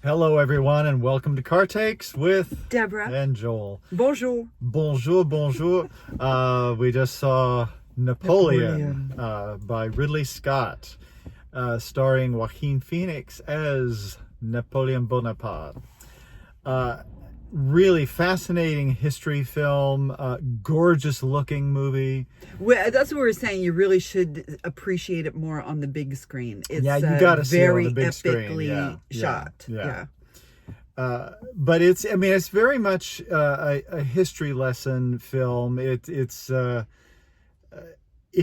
Hello, everyone, and welcome to Car Takes with Deborah and Joel. Bonjour. Bonjour, bonjour. We just saw Napoleon. By Ridley Scott, starring Joaquin Phoenix as Napoleon Bonaparte. Really fascinating history film, gorgeous looking movie. Well, that's what we were saying. You really should appreciate it more on the big screen. It's Yeah, you got to see it on the big epically screen. shot. Yeah. But it's very much a history lesson film. It's if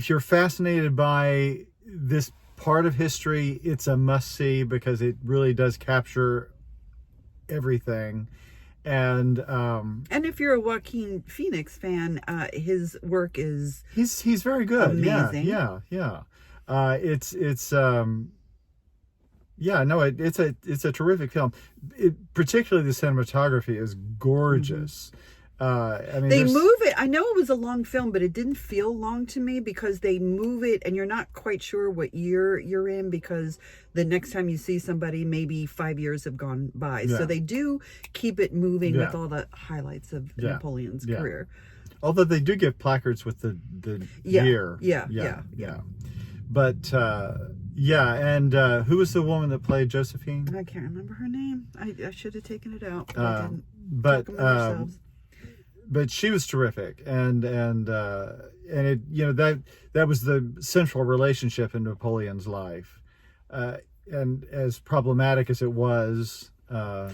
you're fascinated by this part of history, it's a must see because it really does capture everything. And if you're a Joaquin Phoenix fan, his work is he's very good. Amazing. Yeah. It's a terrific film. Particularly the cinematography is gorgeous. They move it. I know it was a long film, but it didn't feel long to me because they move it and you're not quite sure what year you're in because the next time you see somebody, maybe 5 years have gone by. Yeah. So they do keep it moving with all the highlights of Napoleon's career. Although they do give placards with the year. Yeah. But and who was the woman that played Josephine? I can't remember her name. I should have taken it out. But she was terrific, and it that was the central relationship in Napoleon's life, and as problematic as it was. I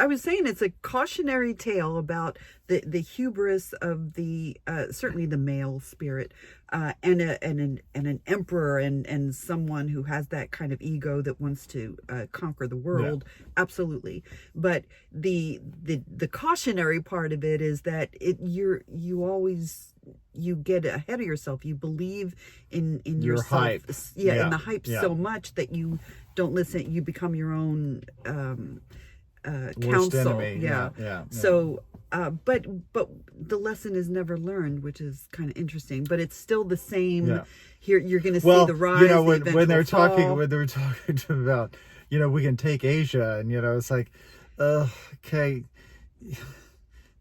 was saying it's a cautionary tale about the hubris of the certainly the male spirit, and an emperor and someone who has that kind of ego that wants to conquer the world. Absolutely. But the cautionary part of it is that you get ahead of yourself. You believe in your yourself. Hype. In the hype so much that you don't listen. You become your own worst counsel. enemy. Yeah. So, but the lesson is never learned, which is kind of interesting. But it's still the same. Yeah. Here, you're going to see the rise. When they're talking about, we can take Asia, and it's like, okay.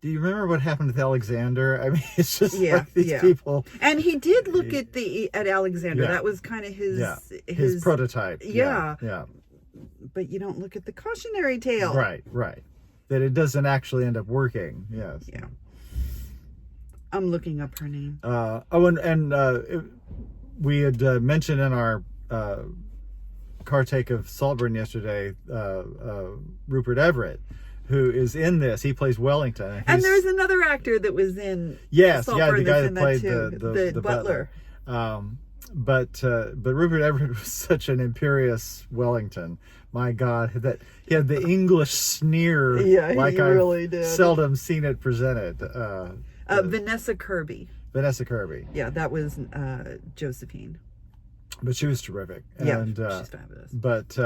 Do you remember what happened with Alexander? I mean, it's just like these people. And he did look at Alexander. Yeah. That was kind of his prototype. Yeah. But you don't look at the cautionary tale. Right. That it doesn't actually end up working. Yes. Yeah. I'm looking up her name. We had mentioned in our car take of Saltburn yesterday, Rupert Everett, who is in this. He plays Wellington. And there's another actor that was in the guy that played the butler. But Rupert Everett was such an imperious Wellington. My God, that he had the English sneer. Yeah, he really did. Seldom seen it presented. Vanessa Kirby. Yeah, that was Josephine. But she was terrific. Yeah, and, she's fabulous. But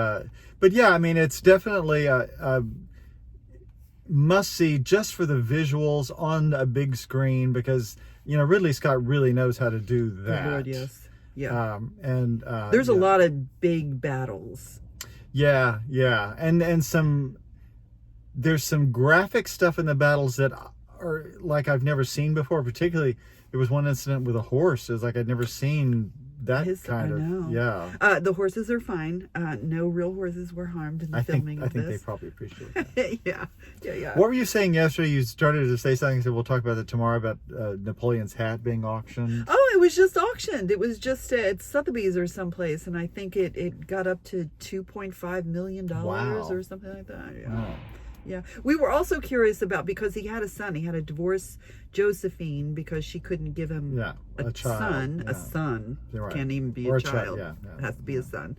yeah, I mean, it's definitely a must see just for the visuals on a big screen because Ridley Scott really knows how to do that. Lord, yes. Yeah. There's a lot of big battles. Yeah, and there's some graphic stuff in the battles that are like I've never seen before. Particularly, there was one incident with a horse. It was like I'd never seen that kind of. Yeah. The horses are fine. No real horses were harmed in the filming of this. I think they probably appreciate that. Yeah. What were you saying yesterday? You started to say something. So we'll talk about that tomorrow about Napoleon's hat being auctioned. Oh, it was just auctioned. It was just at Sotheby's or someplace, and I think it got up to $2.5 million or something like that. Yeah. Wow. Yeah. We were also curious about because he had a son. He had to divorce Josephine because she couldn't give him a son. Yeah. A son. Right. Can't even be a child. It has to be a son.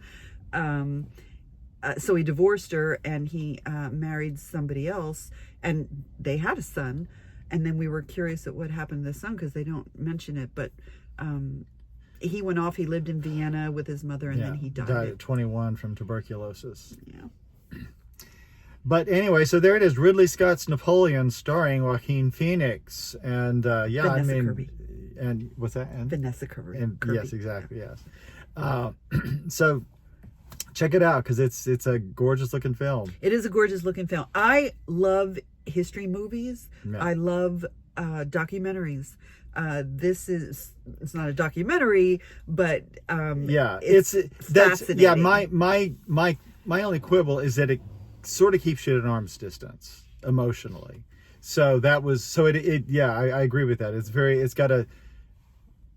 So he divorced her and he married somebody else and they had a son. And then we were curious at what happened to the son because they don't mention it. But he went off. He lived in Vienna with his mother and then he died. Died at 21 from tuberculosis. Yeah. But anyway, so there it is, Ridley Scott's Napoleon, starring Joaquin Phoenix, and Vanessa Kirby. And what's that? And Vanessa Kirby. Yes, exactly. Yes. So check it out because it's a gorgeous looking film. It is a gorgeous looking film. I love history movies. Yeah. I love documentaries. It's not a documentary, but Yeah, it's that's fascinating. yeah. My only quibble is that it sort of keeps you at an arm's distance emotionally. So that was so it yeah. I agree with that. It's got a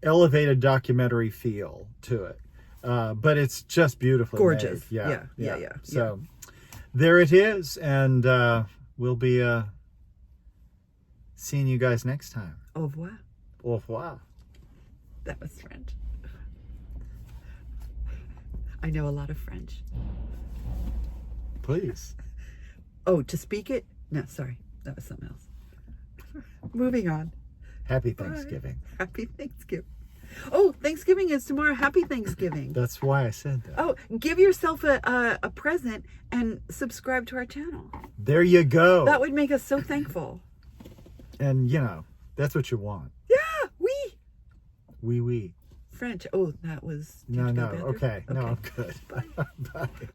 elevated documentary feel to it, but it's just beautifully Gorgeous. made. Yeah. So there it is, and we'll be seeing you guys next time. Au revoir. Au revoir. That was French. I know a lot of French. Please. Oh, to speak it? No, sorry. That was something else. Moving on. Happy Bye. Thanksgiving. Happy Thanksgiving. Oh, Thanksgiving is tomorrow. Happy Thanksgiving. That's why I said that. Oh, give yourself a present and subscribe to our channel. There you go. That would make us so thankful. And that's what you want. Yeah, Oui. French. Oh, that was. No. Did you go bathroom? Okay. No, I'm good. Bye. Bye.